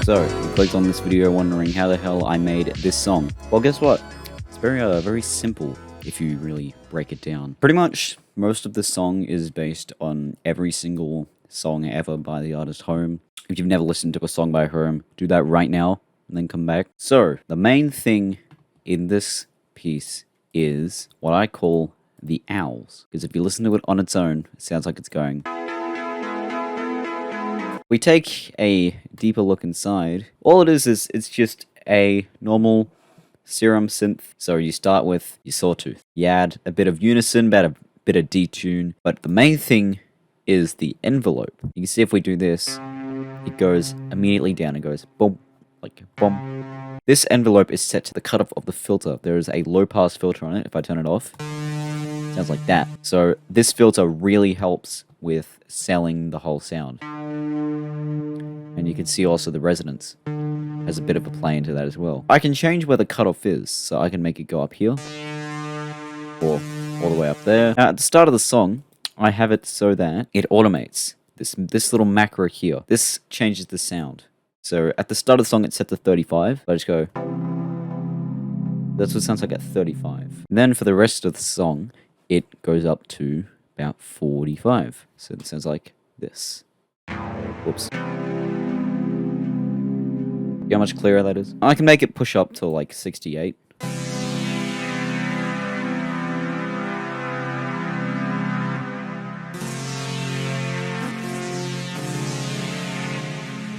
So, you clicked on this video wondering how the hell I made this song. Well, guess what? It's very simple if you really break it down. Pretty much, most of the song is based on every single song ever by the artist Home. If you've never listened to a song by Home, do that right now and then come back. So, the main thing in this piece is what I call the owls. Because if you listen to it on its own, it sounds like it's going. We take a deeper look inside. All it is it's just a normal serum synth. So you start with your sawtooth. You add a bit of unison, about a bit of detune. But the main thing is the envelope. You can see if we do this, it goes immediately down. It goes boom, like boom. This envelope is set to the cutoff of the filter. There is a low pass filter on it. If I turn it off, it sounds like that. So this filter really helps with selling the whole sound. And you can see also the resonance has a bit of a play into that as well. I can change where the cutoff is, so I can make it go up here, or all the way up there. Now, at the start of the song, I have it so that it automates this little macro here. This changes the sound. So at the start of the song, it's set to 35. I just go. That's what it sounds like at 35. And then for the rest of the song, it goes up to about 45. So it sounds like this. Whoops. See how much clearer that is? I can make it push up to like 68.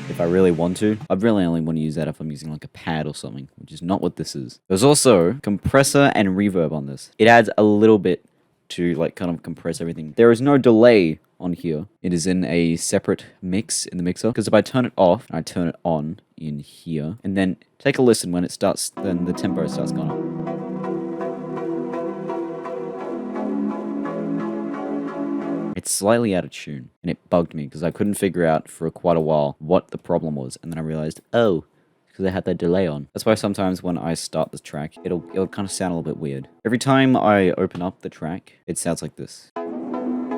If I really want to. I really only want to use that if I'm using like a pad or something, which is not what this is. There's also compressor and reverb on this. It adds a little bit to like kind of compress everything. There is no delay on here. It is in a separate mix in the mixer. Because if I turn it off, I turn it on in here, and then take a listen when it starts, then the tempo starts going up. It's slightly out of tune, and it bugged me because I couldn't figure out for quite a while what the problem was, and then I realized, oh, because I had that delay on. That's why sometimes when I start the track, it'll kind of sound a little bit weird. Every time I open up the track, it sounds like this.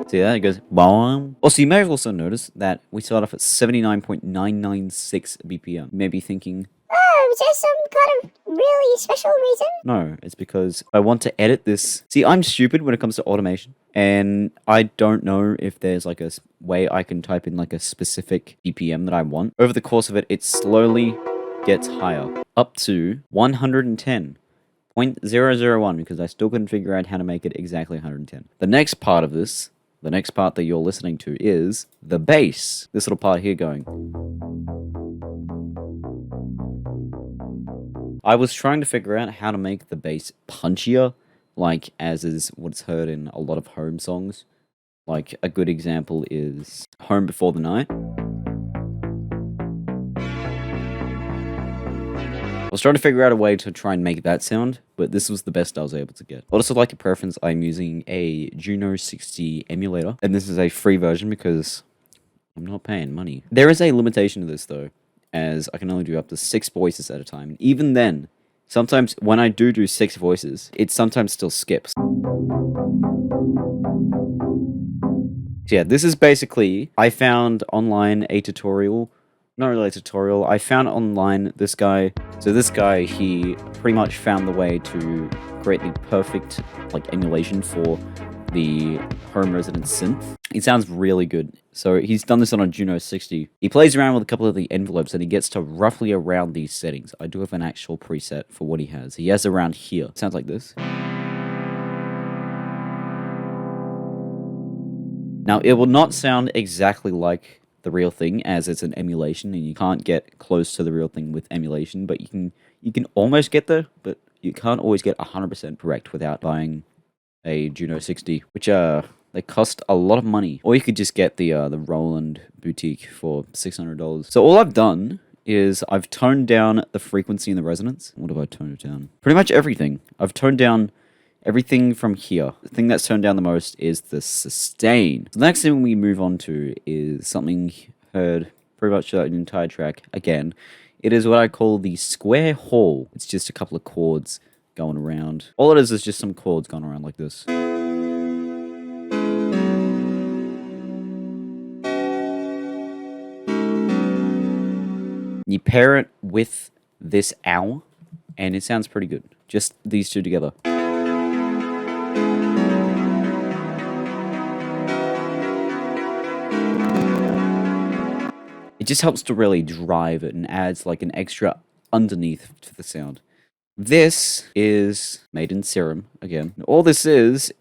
See that? It goes boom. Also, you may have also noticed that we start off at 79.996 BPM. You may be thinking, oh, is there some kind of really special reason? No, it's because I want to edit this. See, I'm stupid when it comes to automation, and I don't know if there's like a way I can type in like a specific BPM that I want. Over the course of it, it slowly gets higher, up to 110.001, because I still couldn't figure out how to make it exactly 110. The next part of this, the next part that you're listening to is the bass. This little part here going. I was trying to figure out how to make the bass punchier, like as is what's heard in a lot of Home songs. Like a good example is Home Before the Night. I was trying to figure out a way to try and make that sound, but this was the best I was able to get. Also, like a preference, I'm using a Juno 60 emulator, and this is a free version because I'm not paying money. There is a limitation to this though, as I can only do up to 6 voices at a time. And even then, sometimes when I do 6 voices, it sometimes still skips. So yeah, this is basically, I found online a tutorial. Not really a tutorial. I found online this guy. So this guy, he pretty much found the way to create the perfect like emulation for the Home Resident synth. It sounds really good. So he's done this on a Juno 60. He plays around with a couple of the envelopes and he gets to roughly around these settings. I do have an actual preset for what he has. He has around here. It sounds like this. Now it will not sound exactly like the real thing, as it's an emulation and you can't get close to the real thing with emulation, but you can almost get there, but you can't always get 100% correct without buying a Juno 60, which they cost a lot of money. Or you could just get the Roland Boutique for $600. So all I've done is I've toned down the frequency and the resonance. What have I toned it down? Pretty much everything. I've toned down everything from here. The thing that's turned down the most is the sustain. So the next thing we move on to is something heard pretty much throughout the entire track. Again, it is what I call the square hall. It's just a couple of chords going around. All it is just some chords going around like this. You pair it with this owl, and it sounds pretty good. Just these two together. It just helps to really drive it and adds like an extra underneath to the sound. This is made in Serum again. All this is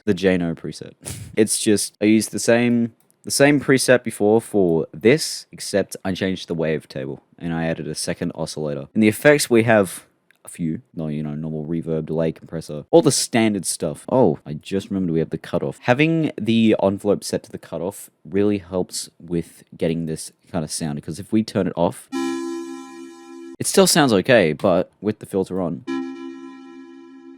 the Jano preset. It's just I used the same preset before for this, except I changed the wavetable and I added a second oscillator. In the effects we have a few, normal reverb, delay, compressor, all the standard stuff. Oh, I just remembered we have the cutoff. Having the envelope set to the cutoff really helps with getting this kind of sound, because if we turn it off, it still sounds okay, but with the filter on,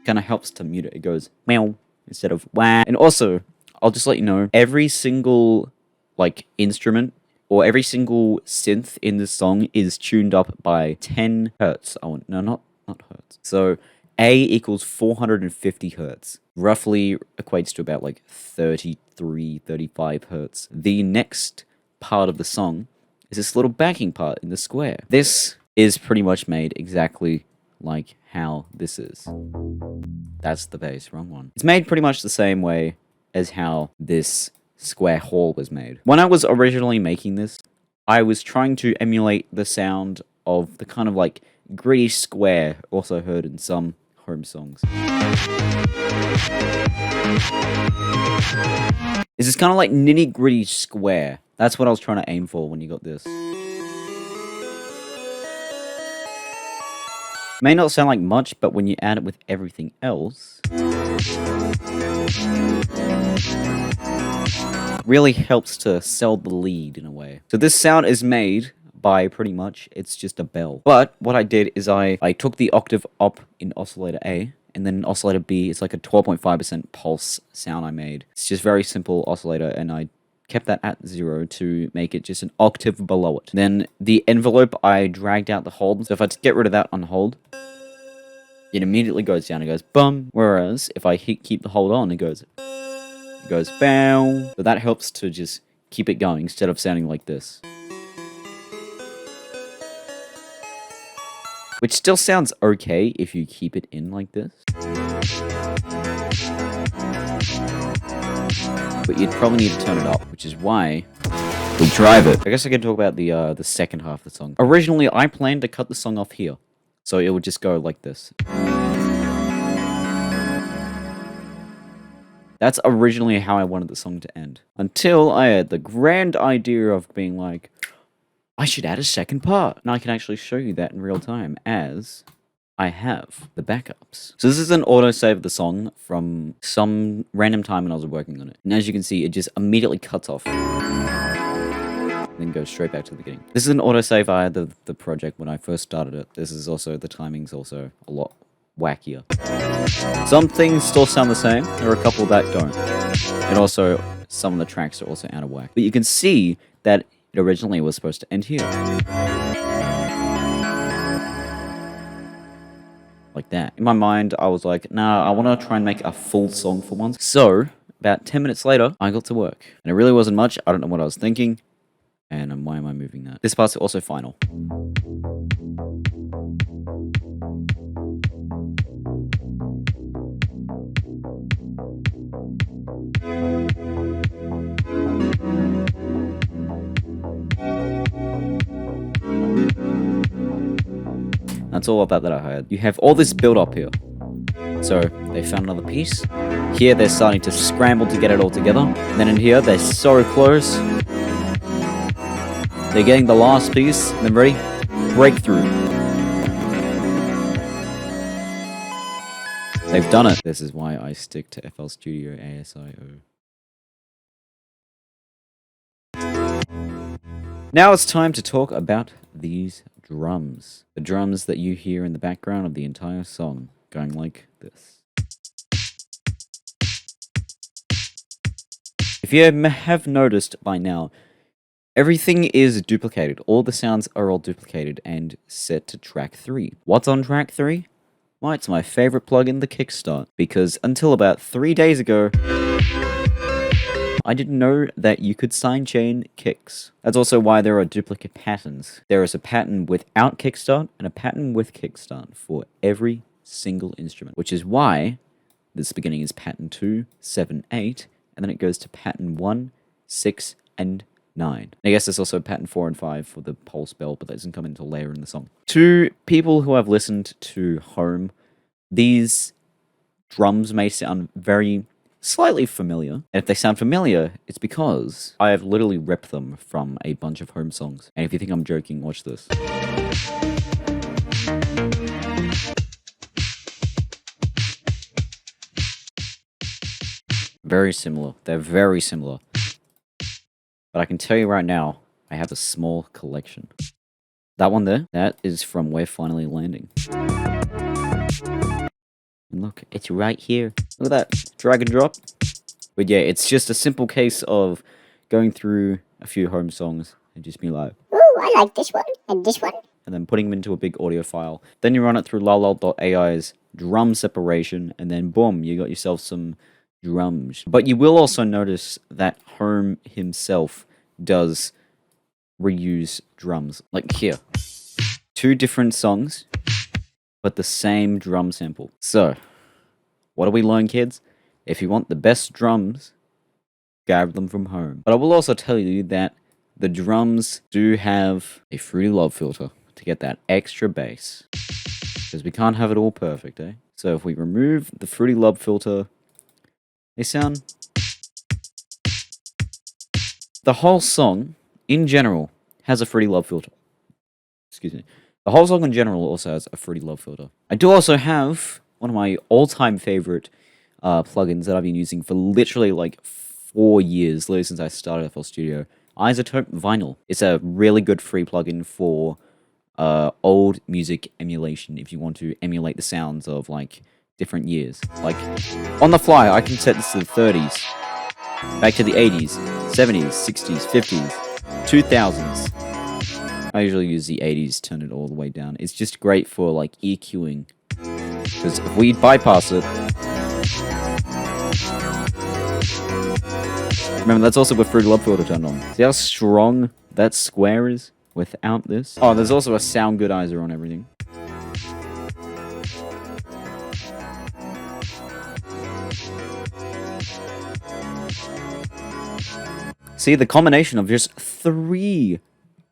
kind of helps to mute it. It goes meow instead of wah. And also, I'll just let you know, every single like instrument or every single synth in this song is tuned up by 10 hertz. Oh no, not hertz. So A equals 450 hertz. Roughly equates to about like 33, 35 hertz. The next part of the song is this little backing part in the square. This is pretty much made exactly like how this is. That's the bass, wrong one. It's made pretty much the same way as how this square hall was made. When I was originally making this, I was trying to emulate the sound of the kind of like gritty square also heard in some home songs. This is kind of like nitty gritty square. That's what I was trying to aim for when you got this. May not sound like much, but when you add it with everything else, really helps to sell the lead in a way. So this sound is made by pretty much, it's just a bell. But what I did is I took the octave up in oscillator A, and then in oscillator B, it's like a 12.5% pulse sound I made. It's just very simple oscillator, and I kept that at 0 to make it just an octave below it. Then the envelope, I dragged out the hold. So if I get rid of that on hold, it immediately goes down. It goes bum. Whereas if I keep the hold on, it goes bow. So that helps to just keep it going instead of sounding like this. Which still sounds okay if you keep it in like this. But you'd probably need to turn it up, which is why we drive it. I guess I can talk about the second half of the song. Originally, I planned to cut the song off here, so it would just go like this. That's originally how I wanted the song to end. Until I had the grand idea of being like, I should add a second part. And I can actually show you that in real time as I have the backups. So this is an autosave of the song from some random time when I was working on it. And as you can see, it just immediately cuts off. Then goes straight back to the beginning. This is an autosave I had the project when I first started it. This is also, the timing's also a lot wackier. Some things still sound the same. There are a couple that don't. And also, some of the tracks are also out of whack. But you can see that it originally was supposed to end here. Like that. In my mind, I was like, nah, I want to try and make a full song for once. So, about 10 minutes later, I got to work. And it really wasn't much. I don't know what I was thinking. And why am I moving that? This part's also final. That's all of that I had. You have all this build up here. So they found another piece. Here they're starting to scramble to get it all together. And then in here they're so close. They're getting the last piece. And then ready? Breakthrough. They've done it. This is why I stick to FL Studio ASIO. Now it's time to talk about these drums. The drums that you hear in the background of the entire song, going like this. If you have noticed by now, everything is duplicated. All the sounds are all duplicated and set to track 3. What's on track 3? Well, it's my favorite plugin, the Kickstart, because until about 3 days ago, I didn't know that you could sidechain kicks. That's also why there are duplicate patterns. There is a pattern without kickstart and a pattern with kickstart for every single instrument, which is why this beginning is pattern 2, 7, 8, and then it goes to pattern 1, 6, and 9. I guess there's also pattern 4 and 5 for the pulse bell, but that doesn't come until later in the song. To people who have listened to Home, these drums may sound very slightly familiar. And if they sound familiar, it's because I have literally ripped them from a bunch of Home songs. And if you think I'm joking, watch this. Very similar. They're very similar. But I can tell you right now, I have a small collection. That one there, that is from We're Finally Landing. And look, it's right here. Look at that. Drag and drop. But yeah, it's just a simple case of going through a few Home songs and just be like, Ooh, I like this one and this one. and then putting them into a big audio file. Then you run it through lalal.ai's drum separation, and then boom, you got yourself some drums. But you will also notice that Home himself does reuse drums. Like here. 2 different songs, but the same drum sample. So, what do we learn, kids? If you want the best drums, grab them from Home. But I will also tell you that the drums do have a Fruity Love filter to get that extra bass. Because we can't have it all perfect, eh? So if we remove the Fruity Love filter, they sound... The whole song, in general, has a Fruity Love filter. Excuse me. The whole song in general also has a Fruity Love filter. I do also have one of my all-time favorite plugins that I've been using for literally like 4 years, literally since I started FL Studio. Isotope Vinyl. It's a really good free plugin for old music emulation if you want to emulate the sounds of like different years. Like on the fly, I can set this to the 30s, back to the 80s, 70s, 60s, 50s, 2000s. I usually use the 80s, turn it all the way down. It's just great for like EQing. Because if we bypass it... Remember, that's also with Fruity Love filter turned on. See how strong that square is without this? Oh, there's also a sound goodizer on everything. See, the combination of just 3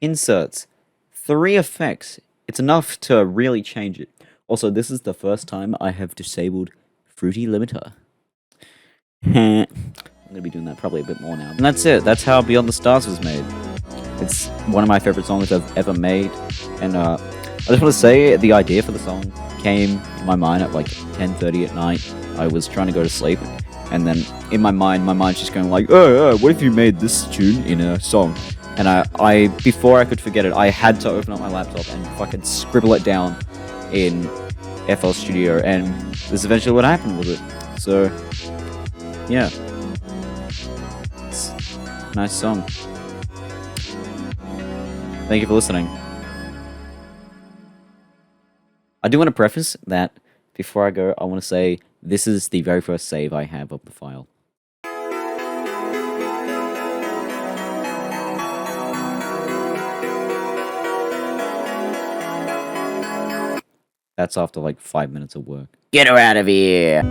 inserts, 3 effects, it's enough to really change it. Also, this is the first time I have disabled Fruity Limiter. I'm gonna be doing that probably a bit more now. And that's it. That's how Beyond the Stars was made. It's one of my favorite songs I've ever made. And I just want to say the idea for the song came in my mind at like 10:30 at night. I was trying to go to sleep, and then in my mind's just going like, oh, what if you made this tune in a song? And I before I could forget it, I had to open up my laptop and fucking scribble it down in FL Studio, and this is eventually what happened with it. So, yeah. It's a nice song. Thank you for listening. I do want to preface that before I go, I want to say this is the very first save I have of the file. That's after like 5 minutes of work. Get her out of here!